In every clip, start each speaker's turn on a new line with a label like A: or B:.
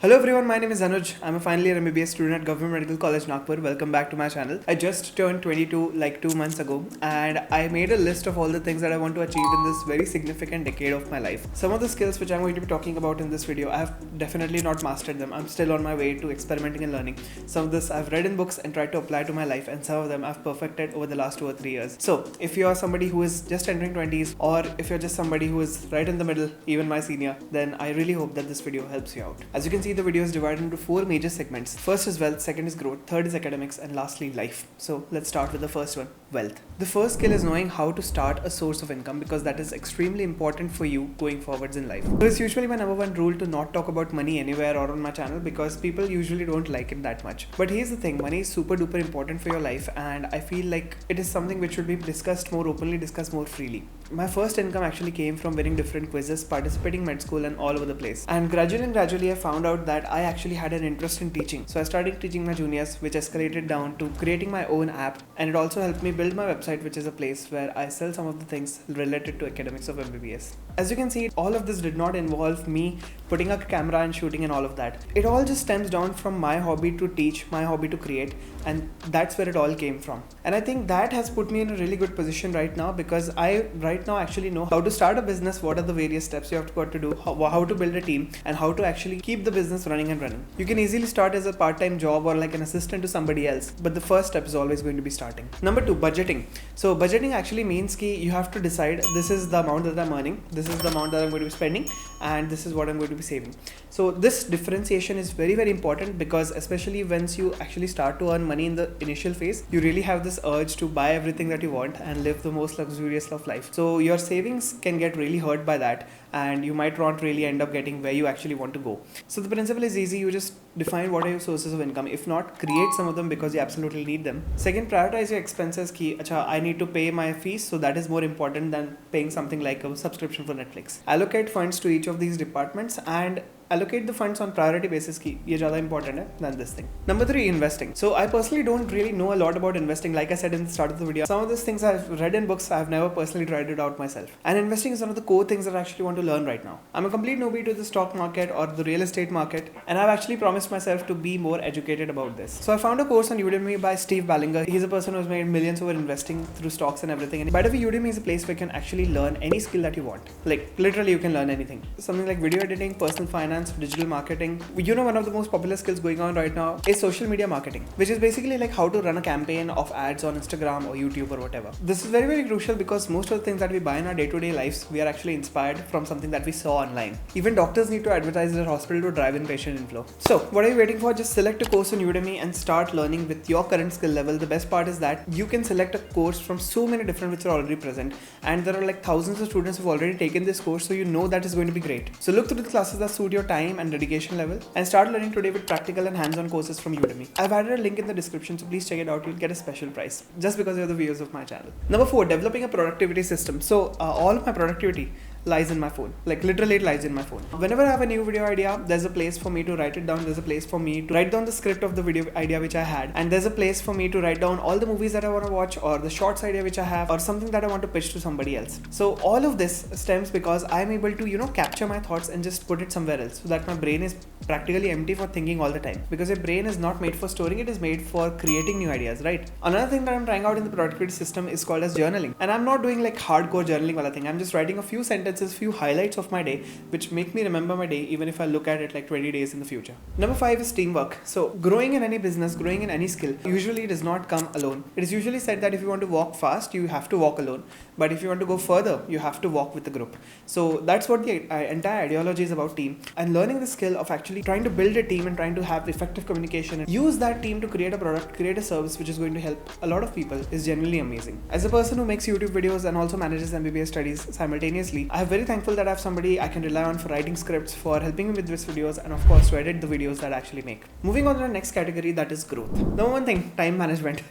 A: Hello everyone, my name is Anuj. I'm a final-year MBBS student at Government Medical College Nagpur. Welcome back to my channel. I just turned 22 like 2 months ago and I made a list of all the things that I want to achieve in this very significant decade of my life. Some of the skills which I'm going to be talking about in this video, I have definitely not mastered them. I'm still on my way to experimenting and learning. Some of this I've read in books and tried to apply to my life, and some of them I've perfected over the last 2 or 3 years. So if you are somebody who is just entering 20s, or if you're just somebody who is right in the middle, even my senior, then I really hope that this video helps you out. As you can see, the video is divided into 4 major segments. First is wealth, second is growth, third is academics, and lastly life. So let's start with the first one, wealth. The first skill is knowing how to start a source of income, because that is extremely important for you going forwards in life. So it's usually my number one rule to not talk about money anywhere or on my channel, because people usually don't like it that much. But here's the thing, money is super duper important for your life, and I feel like it is something which should be discussed more openly, discussed more freely. My first income actually came from winning different quizzes, participating in med school and all over the place. And gradually I found out that I actually had an interest in teaching. So I started teaching my juniors, which escalated down to creating my own app, and it also helped me build my website, which is a place where I sell some of the things related to academics of MBBS. As you can see, all of this did not involve me putting a camera and shooting and all of that. It all just stems down from my hobby to teach, my hobby to create, and that's where it all came from. And I think that has put me in a really good position right now, because I right now actually know how to start a business, what are the various steps you have got to do, how to build a team, and how to actually keep the business running and running. You can easily start as a part-time job or like an assistant to somebody else, but the first step is always going to be starting. Number 2, budgeting. So budgeting actually means ki you have to decide, this is the amount that I'm earning, this is the amount that I'm going to be spending, and this is what I'm going to be saving. So this differentiation is very, very important, because especially once you actually start to earn money in the initial phase, you really have this urge to buy everything that you want and live the most luxurious of life. So your savings can get really hurt by that, and you might not really end up getting where you actually want to go. So the principle is easy. You just define what are your sources of income. If not, create some of them, because you absolutely need them. Second, prioritize your expenses. Ki, I need to pay my fees, so that is more important than paying something like a subscription for Netflix. Allocate funds to each of these departments and allocate the funds on priority basis ki ye zyada important hai than this thing. Number 3, investing. So I personally don't really know a lot about investing. Like I said in the start of the video, some of these things I've read in books, I've never personally tried it out myself. And investing is one of the core things that I actually want to learn right now. I'm a complete newbie to the stock market or the real estate market, and I've actually promised myself to be more educated about this. So I found a course on Udemy by Steve Ballinger. He's a person who's made millions over investing through stocks and everything. And by the way, Udemy is a place where you can actually learn any skill that you want. Like literally you can learn anything. Something like video editing, personal finance, digital marketing. You know, one of the most popular skills going on right now is social media marketing, which is basically like how to run a campaign of ads on Instagram or YouTube or whatever. This is very, very crucial, because most of the things that we buy in our day-to-day lives, we are actually inspired from something that we saw online. Even doctors need to advertise their hospital to drive in patient inflow. So what are you waiting for? Just select a course on Udemy and start learning with your current skill level. The best part is that you can select a course from so many different which are already present, and there are like thousands of students who've already taken this course, so you know that is going to be great. So look through the classes that suit your time and dedication level, and start learning today with practical and hands-on courses from Udemy. I've added a link in the description, so please check it out. You'll get a special price just because you're the viewers of my channel. Number 4, developing a productivity system. So all of my productivity lies in my phone. Like literally it lies in my phone. Whenever I have a new video idea, there's a place for me to write it down. There's a place for me to write down the script of the video idea which I had, and there's a place for me to write down all the movies that I want to watch, or the shorts idea which I have, or something that I want to pitch to somebody else. So all of this stems because I'm able to capture my thoughts and just put it somewhere else, so that my brain is practically empty for thinking all the time, because your brain is not made for storing, it is made for creating new ideas, right? Another thing that I'm trying out in the productivity system is called as journaling, and I'm not doing like hardcore journaling wala thing. I'm just writing a few sentences, few highlights of my day, which make me remember my day even if I look at it like 20 days in the future. Number 5 is teamwork. So growing in any business, growing in any skill usually does not come alone. It is usually said that if you want to walk fast, you have to walk alone, but if you want to go further, you have to walk with a group. So that's what the entire ideology is about, team, and learning the skill of actually trying to build a team and trying to have effective communication and use that team to create a product, create a service which is going to help a lot of people is genuinely amazing. As a person who makes YouTube videos and also manages MBBS studies simultaneously, I am very thankful that I have somebody I can rely on for writing scripts, for helping me with these videos, and of course to edit the videos that I actually make. Moving on to the next category, that is growth. Number 1 thing, time management.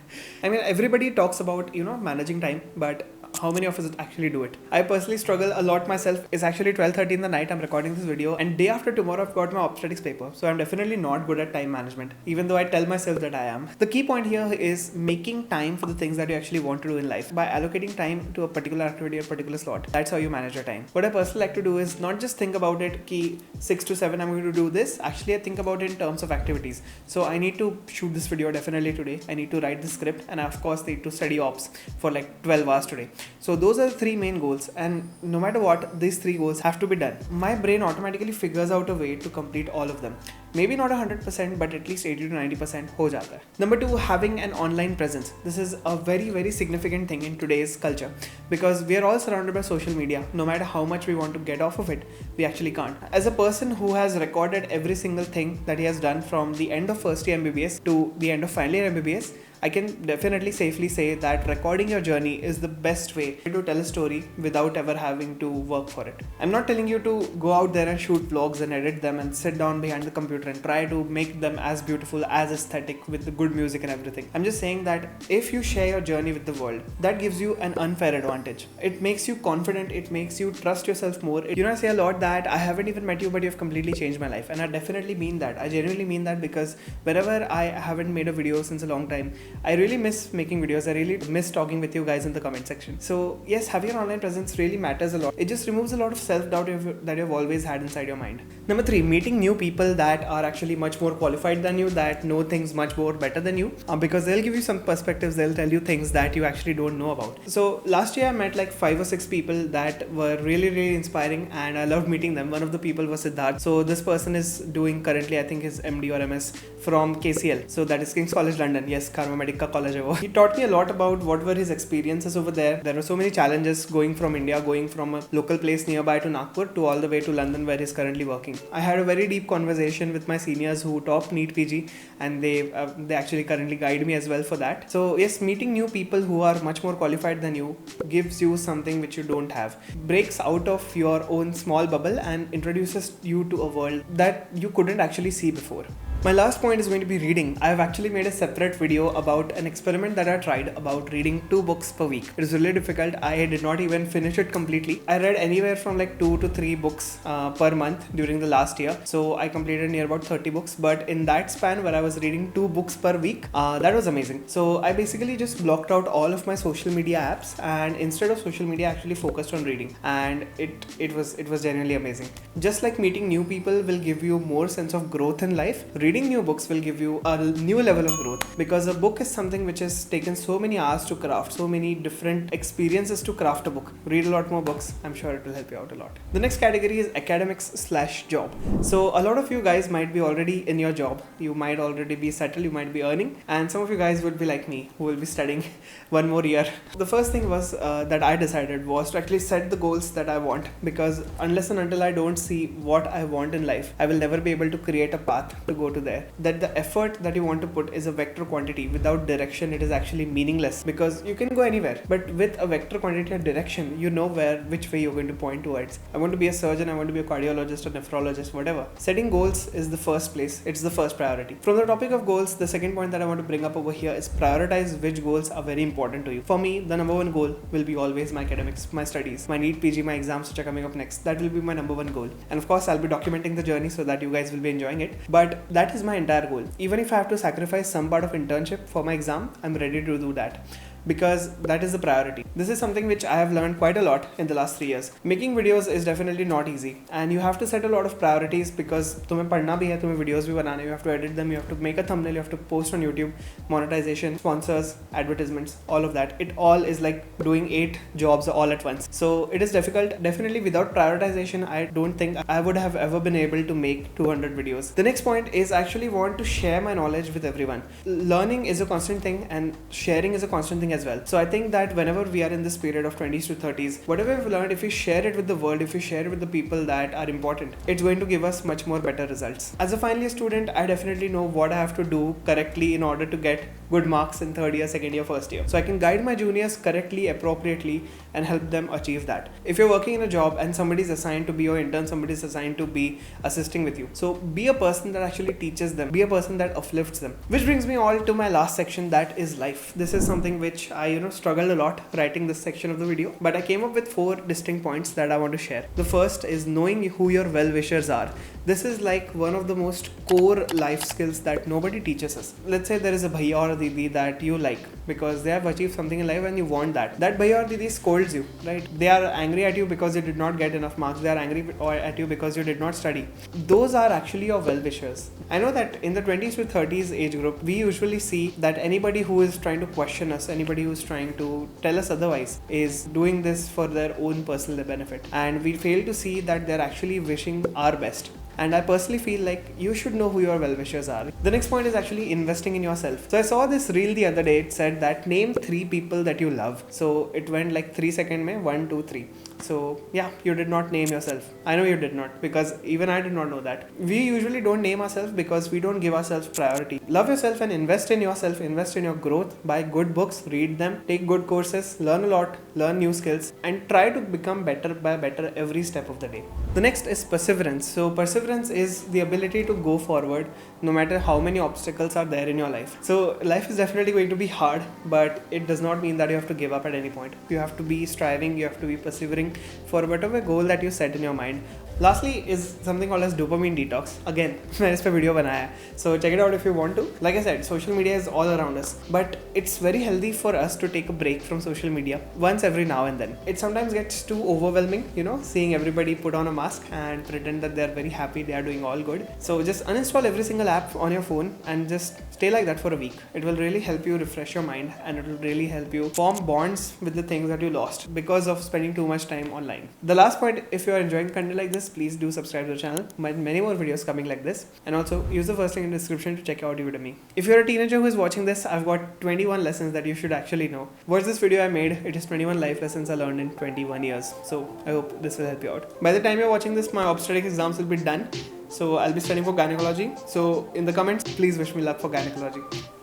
A: I mean, everybody talks about managing time, but how many of us actually do it? I personally struggle a lot myself. It's actually 12:30 in the night. I'm recording this video, and day after tomorrow I've got my obstetrics paper. So I'm definitely not good at time management, even though I tell myself that I am. The key point here is making time for the things that you actually want to do in life by allocating time to a particular activity or particular slot. That's how you manage your time. What I personally like to do is not just think about it ki 6 to 7 I'm going to do this. Actually, I think about it in terms of activities. So I need to shoot this video definitely today. I need to write the script, and I of course need to study ops for like 12 hours today. So those are the 3 main goals, and no matter what, these 3 goals have to be done. My brain automatically figures out a way to complete all of them. Maybe not 100%, but at least 80 to 90% ho jata hai. Number 2, having an online presence. This is a very, very significant thing in today's culture, because we are all surrounded by social media. No matter how much we want to get off of it, we actually can't. As a person who has recorded every single thing that he has done from the end of first year MBBS to the end of final year MBBS, I can definitely safely say that recording your journey is the best way to tell a story without ever having to work for it. I'm not telling you to go out there and shoot vlogs and edit them and sit down behind the computer and try to make them as beautiful, as aesthetic with the good music and everything. I'm just saying that if you share your journey with the world, that gives you an unfair advantage. It makes you confident, it makes you trust yourself more. You know, I say a lot that I haven't even met you, but you've completely changed my life. And I definitely mean that. I genuinely mean that, because whenever I haven't made a video since a long time, I really miss making videos. I really miss talking with you guys in the comment section. So yes, having an online presence really matters a lot. It just removes a lot of self-doubt that you've always had inside your mind. Number 3, meeting new people that are actually much more qualified than you, that know things much more better than you, because they'll give you some perspectives, they'll tell you things that you actually don't know about. So last year I met like 5 or 6 people that were really, really inspiring, and I loved meeting them. One of the people was Siddharth. So this person is doing currently, I think, his MD or MS from KCL. So that is King's College London. Yes, Government Medical College. He taught me a lot about what were his experiences over there. There were so many challenges going from India, going from a local place nearby to Nagpur to all the way to London, where he's currently working. I had a very deep conversation with my seniors who top NEET PG, and they actually currently guide me as well for that. So yes, meeting new people who are much more qualified than you gives you something which you don't have. Breaks out of your own small bubble and introduces you to a world that you couldn't actually see before. My last point is going to be reading. I have actually made a separate video about an experiment that I tried about reading 2 books per week. It is really difficult. I did not even finish it completely. I read anywhere from like 2 to 3 books per month during the last year. So I completed near about 30 books. But in that span where I was reading 2 books per week, that was amazing. So I basically just blocked out all of my social media apps, and instead of social media, I actually focused on reading. And it was genuinely amazing. Just like meeting new people will give you more sense of growth in life, reading new books will give you a new level of growth, because a book is something which has taken so many hours to craft, so many different experiences to craft a book. Read a lot more books. I'm sure it will help you out a lot. The next category is academics/job. So a lot of you guys might be already in your job. You might already be settled. You might be earning, and some of you guys would be like me, who will be studying one more year. The first thing was that I decided was to actually set the goals that I want, because unless and until I don't see what I want in life, I will never be able to create a path to go to there. That the effort that you want to put is a vector quantity. Without direction, it is actually meaningless, because you can go anywhere, but with a vector quantity and direction, you know which way you're going to point towards. I want to be a surgeon, I want to be a cardiologist or nephrologist, whatever. Setting goals is the first place. It's the first priority. From the topic of goals, the second point that I want to bring up over here is prioritize which goals are very important to you. For me, the number 1 goal will be always my academics, my studies, my NEET PG, my exams which are coming up next. That will be my number 1 goal. And of course, I'll be documenting the journey so that you guys will be enjoying it. But that is my entire goal. Even if I have to sacrifice some part of internship for my exam, I'm ready to do that, because that is the priority. This is something which I have learned quite a lot in the last 3 years. Making videos is definitely not easy, and you have to set a lot of priorities, because तुम्हें पढ़ना भी है, तुम्हें videos भी बनाने, you have to edit them, you have to make a thumbnail, you have to post on YouTube, monetization, sponsors, advertisements, all of that. It all is like doing 8 jobs all at once. So it is difficult. Definitely without prioritization, I don't think I would have ever been able to make 200 videos. The next point is actually want to share my knowledge with everyone. Learning is a constant thing, and sharing is a constant thing as well. So I think that whenever we are in this period of 20s to 30s, whatever we've learned, if we share it with the world, if we share it with the people that are important, it's going to give us much more better results. As a final year student, I definitely know what I have to do correctly in order to get good marks in 3rd year, 2nd year, 1st year. So I can guide my juniors correctly, appropriately, and help them achieve that. If you're working in a job and somebody's assigned to be your intern, somebody's assigned to be assisting with you, so be a person that actually teaches them, be a person that uplifts them. Which brings me all to my last section, that is life. This is something which which I struggled a lot writing this section of the video, but I came up with 4 distinct points that I want to share. The first is knowing who your well-wishers are. This is like one of the most core life skills that nobody teaches us. Let's say there is a bhaiya or a didi that you like because they have achieved something in life and you want that. That bhaiya or didi scolds you, right? They are angry at you because you did not get enough marks. They are angry at you because you did not study. Those are actually your well-wishers. I know that in the 20s to 30s age group, we usually see that anybody who is trying to question us, anybody who is trying to tell us otherwise, is doing this for their own personal benefit. And we fail to see that they're actually wishing our best. And I personally feel like you should know who your well-wishers are. The next point is actually investing in yourself. So I saw this reel the other day. It said that name 3 people that you love. So it went like 3 seconds mein, 1, 2, 3. So yeah, you did not name yourself. I know you did not, because even I did not know that. We usually don't name ourselves because we don't give ourselves priority. Love yourself and invest in yourself, invest in your growth. Buy good books, read them, take good courses, learn a lot, learn new skills, and try to become better by better every step of the day. The next is perseverance. So perseverance is the ability to go forward no matter how many obstacles are there in your life. So life is definitely going to be hard, but it does not mean that you have to give up at any point. You have to be striving, you have to be persevering for whatever goal that you set in your mind. Lastly is something called as dopamine detox. Again, मैंने इस पे video बनाया है, so check it out if you want to. Like I said, social media is all around us, but it's very healthy for us to take a break from social media once every now and then. It sometimes gets too overwhelming, seeing everybody put on a mask and pretend that they're very happy, they are doing all good. So just uninstall every single app on your phone and just stay like that for a week. It will really help you refresh your mind, and it will really help you form bonds with the things that you lost because of spending too much time online. The last point, if you are enjoying content like this, please do subscribe to the channel. Many more videos coming like this, and also use the first link in the description to check out Udemy. If you're a teenager who is watching this, I've got 21 lessons that you should actually know. Watch this video I made. It is 21 life lessons I learned in 21 years. So I hope this will help you out. By the time you're watching this, my obstetric exams will be done. So I'll be studying for gynecology. So in the comments, please wish me luck for gynecology.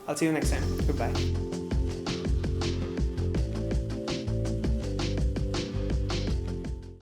A: I'll see you next time. Goodbye.